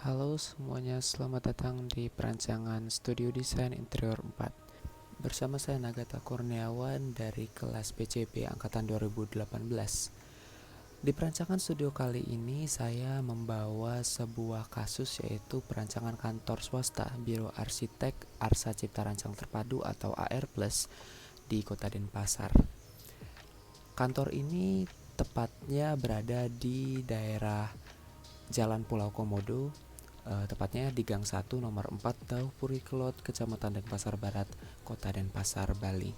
Halo semuanya, selamat datang di perancangan Studio Desain Interior 4. Bersama saya Nagata Kurniawan dari kelas PCB Angkatan 2018. Di perancangan studio kali ini saya membawa sebuah kasus, yaitu perancangan kantor swasta Biro Arsitek Arsa Cipta Rancang Terpadu atau AR Plus di Kota Denpasar. Kantor ini tepatnya berada di daerah Jalan Pulau Komodo, tepatnya di Gang 1 nomor 4 Dauh Puri Kelot, Kecamatan Denpasar Barat, Kota Denpasar, Bali.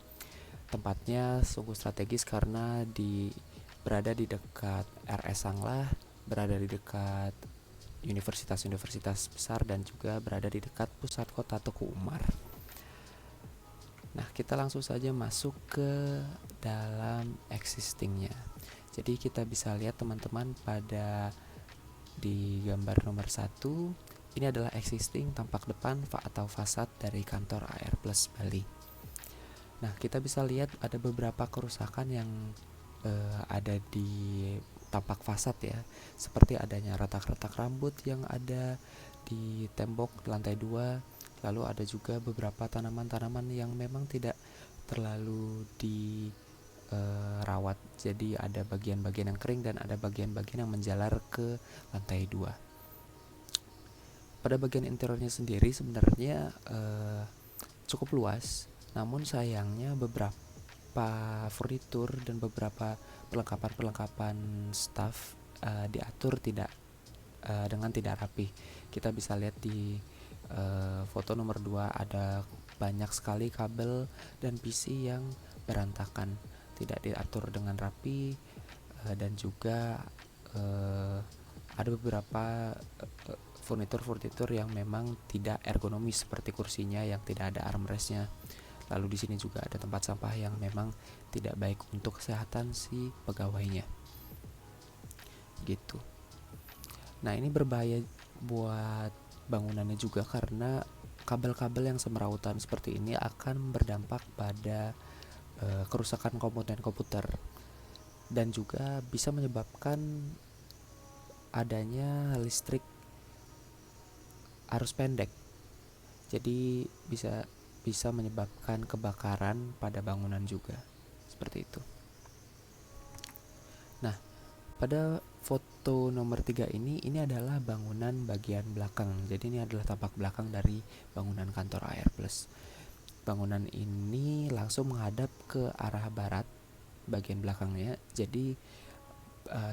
Tempatnya sungguh strategis karena berada di dekat RS Sanglah, berada di dekat universitas-universitas besar, dan juga berada di dekat pusat kota Teguh Umar. Nah, kita langsung saja masuk ke dalam existingnya. Jadi kita bisa lihat teman-teman di gambar nomor 1, ini adalah existing tampak depan atau fasad dari kantor AR Plus Bali. Nah, kita bisa lihat ada beberapa kerusakan yang ada di tampak fasad ya, seperti adanya retak-retak rambut yang ada di tembok lantai 2. Lalu ada juga beberapa tanaman-tanaman yang memang tidak terlalu rawat, jadi ada bagian-bagian yang kering dan ada bagian-bagian yang menjalar ke lantai 2. Pada bagian interiornya sendiri sebenarnya cukup luas, namun sayangnya beberapa furnitur dan beberapa perlengkapan staff diatur dengan tidak rapi. Kita bisa lihat di foto nomor 2, ada banyak sekali kabel dan PC yang berantakan, tidak diatur dengan rapi, dan juga ada beberapa furnitur yang memang tidak ergonomis, seperti kursinya yang tidak ada armrestnya. Lalu di sini juga ada tempat sampah yang memang tidak baik untuk kesehatan si pegawainya. Gitu. Nah, ini berbahaya buat bangunannya juga karena kabel-kabel yang semerautan seperti ini akan berdampak pada kerusakan komponen komputer dan juga bisa menyebabkan adanya listrik arus pendek. Jadi bisa menyebabkan kebakaran pada bangunan juga. Seperti itu. Nah, pada foto nomor 3 ini adalah bangunan bagian belakang. Jadi ini adalah tampak belakang dari bangunan kantor AR Plus. Bangunan ini langsung menghadap ke arah barat bagian belakangnya. Jadi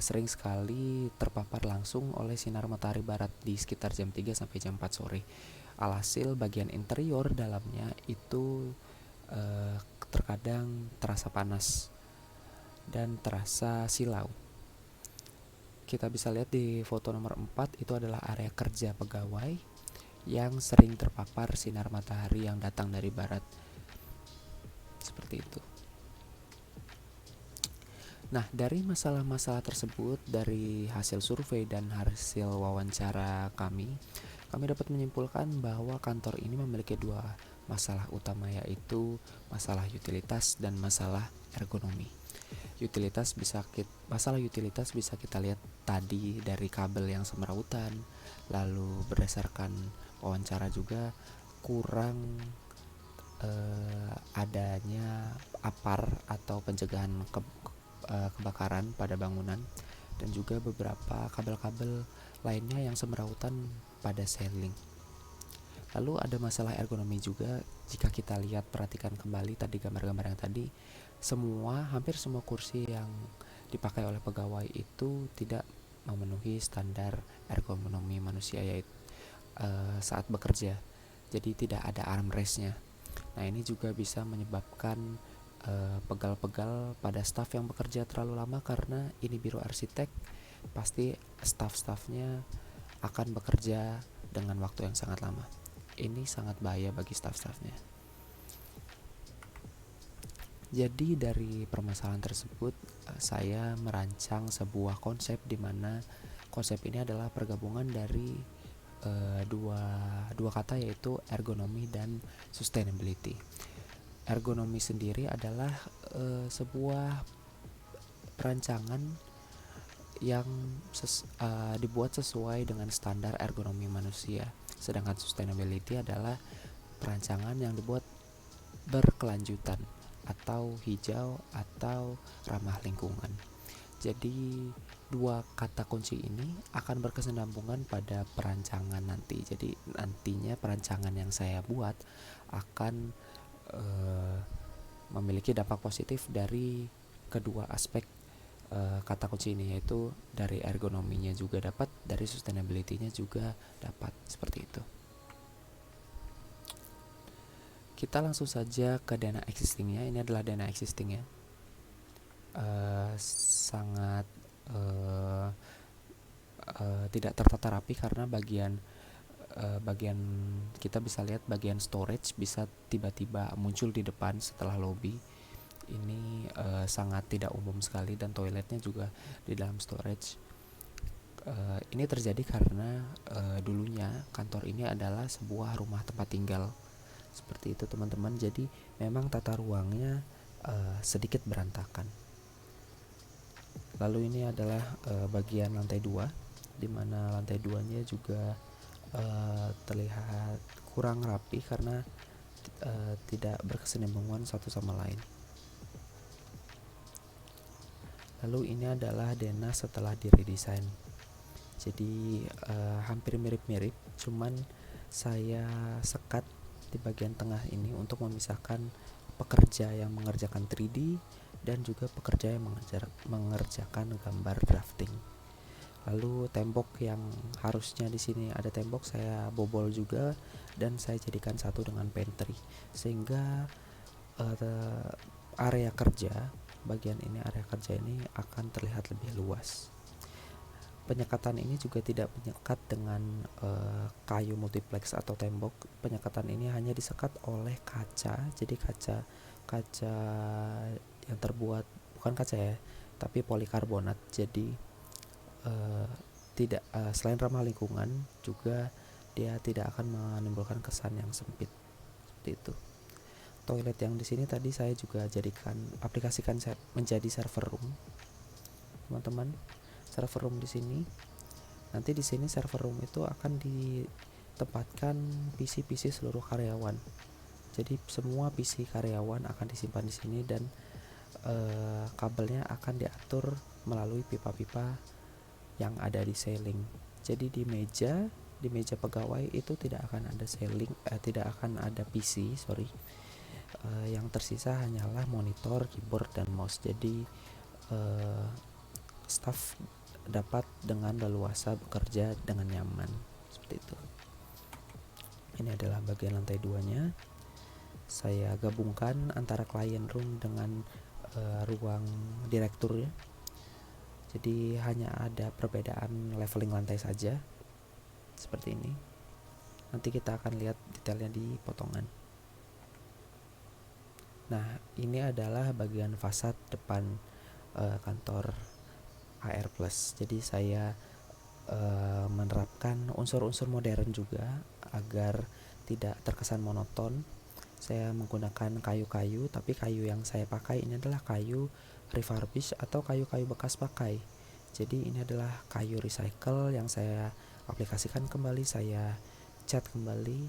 sering sekali terpapar langsung oleh sinar matahari barat di sekitar jam 3 sampai jam 4 sore. Alhasil bagian interior dalamnya itu terkadang terasa panas dan terasa silau. Kita bisa lihat di foto nomor 4, itu adalah area kerja pegawai yang sering terpapar sinar matahari yang datang dari barat. Seperti itu. Nah, dari masalah-masalah tersebut, dari hasil survei dan hasil wawancara kami dapat menyimpulkan bahwa kantor ini memiliki dua masalah utama, yaitu masalah utilitas dan masalah ergonomi. Masalah utilitas bisa kita lihat tadi dari kabel yang semerautan, lalu berdasarkan wawancara juga kurang adanya APAR atau pencegahan kebakaran pada bangunan, dan juga beberapa kabel-kabel lainnya yang semerautan pada ceiling. Lalu ada masalah ergonomi juga. Jika kita perhatikan kembali tadi gambar-gambar yang tadi, hampir semua kursi yang dipakai oleh pegawai itu tidak memenuhi standar ergonomi manusia, yaitu saat bekerja. Jadi tidak ada armrestnya. Nah, ini juga bisa menyebabkan pegal-pegal pada staf yang bekerja terlalu lama, karena ini biro arsitek, pasti staf-stafnya akan bekerja dengan waktu yang sangat lama. Ini sangat bahaya bagi staf-stafnya. Jadi dari permasalahan tersebut, saya merancang sebuah konsep di mana konsep ini adalah pergabungan dari dua kata, yaitu ergonomi dan sustainability. Ergonomi sendiri adalah sebuah perancangan yang dibuat sesuai dengan standar ergonomi manusia. Sedangkan sustainability adalah perancangan yang dibuat berkelanjutan atau hijau atau ramah lingkungan. Jadi dua kata kunci ini akan berkesinambungan pada perancangan nanti. Jadi nantinya perancangan yang saya buat akan memiliki dampak positif dari kedua aspek kata kunci ini, yaitu dari ergonominya juga dapat, dari sustainability-nya juga dapat, seperti itu. Kita langsung saja ke dana existing-nya. Ini adalah dana existing ya. Sangat tidak tertata rapi karena bagian kita bisa lihat bagian storage bisa tiba-tiba muncul di depan setelah lobby. Ini sangat tidak umum sekali, dan toiletnya juga di dalam storage. Ini terjadi karena dulunya kantor ini adalah sebuah rumah tempat tinggal, seperti itu teman-teman. Jadi memang tata ruangnya sedikit berantakan. Lalu ini adalah bagian lantai 2, di mana lantai 2-nya juga terlihat kurang rapi karena tidak berkesinambungan satu sama lain. Lalu ini adalah denah setelah diredesain. Jadi hampir mirip-mirip, cuman saya sekat di bagian tengah ini untuk memisahkan pekerja yang mengerjakan 3D dan juga pekerja yang mengerjakan gambar drafting. Lalu tembok yang harusnya di sini ada tembok saya bobol juga, dan saya jadikan satu dengan pantry, sehingga area kerja bagian ini, area kerja ini akan terlihat lebih luas. Penyekatan ini juga tidak menyekat dengan kayu multiplex atau tembok. Penyekatan ini hanya disekat oleh kaca. Jadi kaca yang terbuat bukan kaca ya, tapi polikarbonat. Jadi tidak selain ramah lingkungan, juga dia tidak akan menimbulkan kesan yang sempit, seperti itu. Toilet yang di sini tadi saya juga aplikasikan menjadi server room, teman-teman. Server room di sini, nanti di sini server room itu akan ditempatkan PC seluruh karyawan. Jadi semua PC karyawan akan disimpan di sini, dan kabelnya akan diatur melalui pipa-pipa yang ada di ceiling. Jadi di meja pegawai itu tidak akan ada tidak akan ada PC, yang tersisa hanyalah monitor, keyboard, dan mouse. Jadi staff dapat dengan leluasa bekerja dengan nyaman, seperti itu. Ini adalah bagian lantai 2-nya. Saya gabungkan antara client room dengan ruang direktur ya. Jadi hanya ada perbedaan leveling lantai saja, seperti ini. Nanti kita akan lihat detailnya di potongan. Nah, ini adalah bagian fasad depan kantor AR Plus. Jadi saya menerapkan unsur-unsur modern juga agar tidak terkesan monoton. Saya menggunakan kayu-kayu, tapi kayu yang saya pakai ini adalah kayu refurbish atau kayu-kayu bekas pakai. Jadi ini adalah kayu recycle yang saya aplikasikan kembali, saya cat kembali,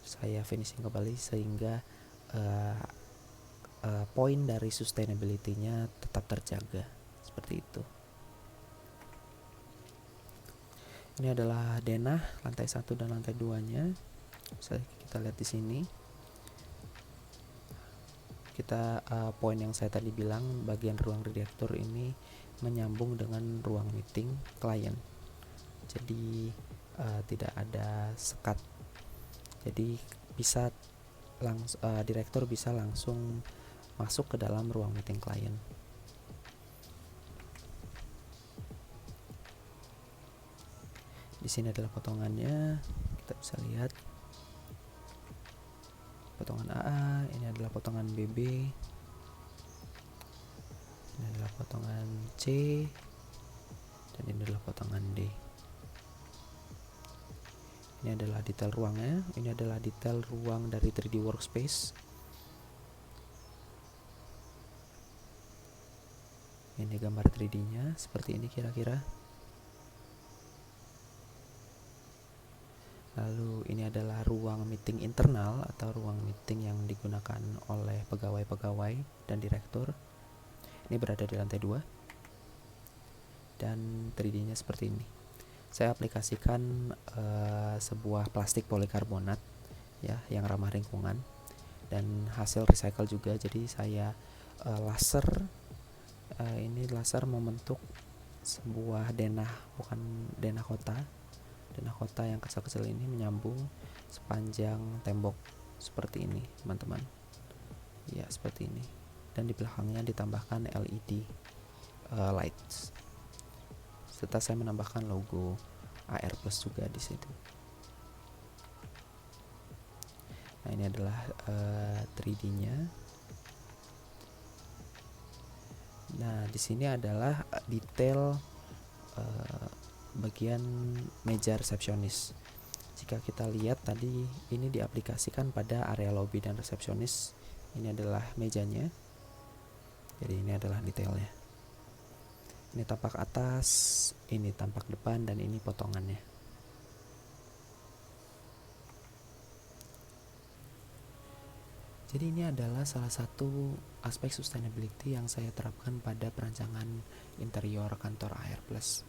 saya finishing kembali, sehingga poin dari sustainability-nya tetap terjaga, seperti itu. Ini adalah denah lantai 1 dan lantai 2-nya. Bisa kita lihat di sini. Kita poin yang saya tadi bilang, bagian ruang direktur ini menyambung dengan ruang meeting klien. Jadi tidak ada sekat. Jadi bisa direktur bisa langsung masuk ke dalam ruang meeting klien. Di sini adalah potongannya, kita bisa lihat potongan AA, ini adalah potongan BB, ini adalah potongan C, dan ini adalah potongan D. Ini adalah detail ruangnya, ini adalah detail ruang dari 3D workspace. Ini gambar 3D-nya seperti ini kira-kira. Lalu ini adalah ruang meeting internal atau ruang meeting yang digunakan oleh pegawai-pegawai dan direktur. Ini berada di lantai 2 dan 3D-nya seperti ini. Saya aplikasikan sebuah plastik polikarbonat ya yang ramah lingkungan dan hasil recycle juga. Jadi saya laser ini laser membentuk sebuah denah, bukan denah kota. Denah kota yang kecil-kecil ini menyambung sepanjang tembok seperti ini, teman-teman. Ya, seperti ini. Dan di belakangnya ditambahkan LED lights. Serta saya menambahkan logo AR Plus juga di situ. Nah, ini adalah 3D-nya. Nah, di sini adalah detail bagian meja resepsionis. Jika kita lihat tadi ini diaplikasikan pada area lobby dan resepsionis. Ini adalah mejanya. Jadi ini adalah detailnya. Ini tampak atas, ini tampak depan, dan ini potongannya. Jadi ini adalah salah satu aspek sustainability yang saya terapkan pada perancangan interior kantor AR Plus.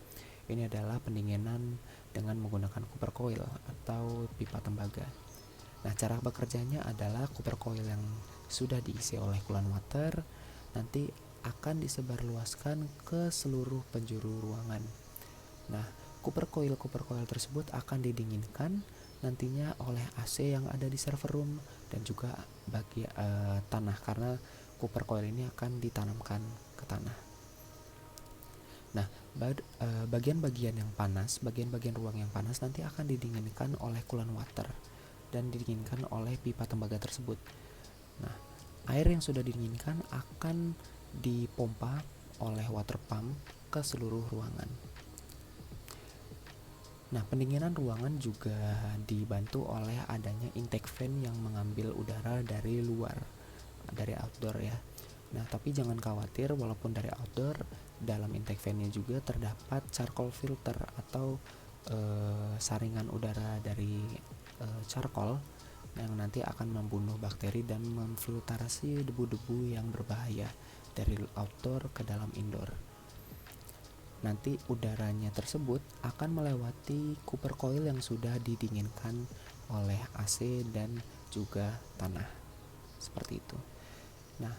Ini adalah pendinginan dengan menggunakan cooper coil atau pipa tembaga. Nah, cara bekerjanya adalah cooper coil yang sudah diisi oleh coolant water nanti akan disebarluaskan ke seluruh penjuru ruangan. Nah, cooper coil tersebut akan didinginkan nantinya oleh AC yang ada di server room dan juga tanah, karena cooper coil ini akan ditanamkan ke tanah. Nah, bagian-bagian yang panas, bagian-bagian ruang yang panas nanti akan didinginkan oleh coolant water dan didinginkan oleh pipa tembaga tersebut. Nah, air yang sudah didinginkan akan dipompa oleh water pump ke seluruh ruangan. Nah, pendinginan ruangan juga dibantu oleh adanya intake fan yang mengambil udara dari luar, dari outdoor ya. Nah, tapi jangan khawatir, walaupun dari outdoor, dalam intake fan-nya juga terdapat charcoal filter atau saringan udara dari charcoal yang nanti akan membunuh bakteri dan memfiltrasi debu-debu yang berbahaya dari outdoor ke dalam indoor. Nanti udaranya tersebut akan melewati cooper coil yang sudah didinginkan oleh AC dan juga tanah. Seperti itu. Nah,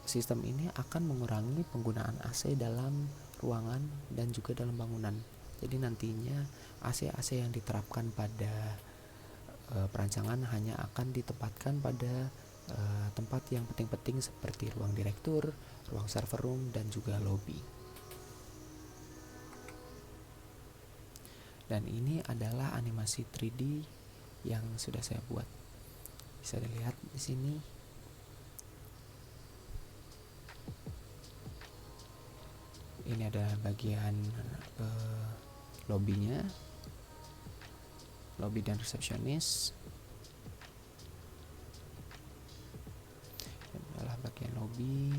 sistem ini akan mengurangi penggunaan AC dalam ruangan dan juga dalam bangunan. Jadi nantinya AC-AC yang diterapkan pada perancangan hanya akan ditempatkan pada tempat yang penting-penting seperti ruang direktur, ruang server room, dan juga lobby. Dan ini adalah animasi 3D yang sudah saya buat. Bisa dilihat di sini. Ini ada bagian lobbynya, lobby dan resepsionis. Ini adalah bagian lobby.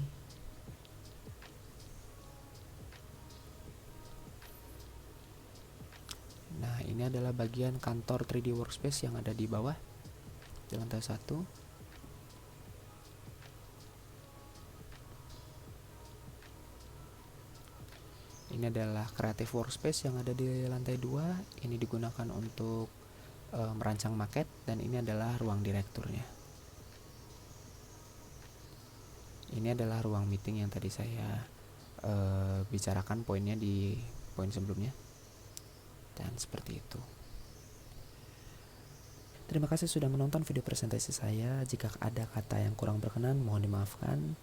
Nah, ini adalah bagian kantor 3D workspace yang ada di bawah, di lantai 1. Ini adalah creative workspace yang ada di lantai 2. Ini digunakan untuk merancang maket, dan ini adalah ruang direkturnya. Ini adalah ruang meeting yang tadi saya bicarakan poinnya di poin sebelumnya. Dan seperti itu. Terima kasih sudah menonton video presentasi saya. Jika ada kata yang kurang berkenan, mohon dimaafkan.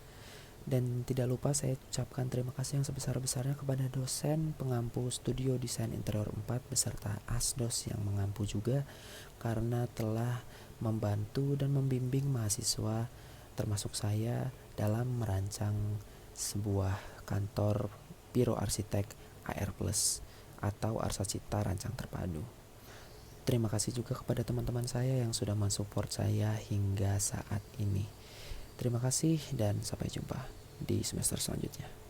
Dan tidak lupa saya ucapkan terima kasih yang sebesar-besarnya kepada dosen pengampu Studio Desain Interior 4 beserta ASDOS yang mengampu juga, karena telah membantu dan membimbing mahasiswa termasuk saya dalam merancang sebuah kantor biro arsitek AR Plus atau Arsa Cita Rancang Terpadu. Terima kasih juga kepada teman-teman saya yang sudah mensupport saya hingga saat ini. Terima kasih dan sampai jumpa. di semester selanjutnya.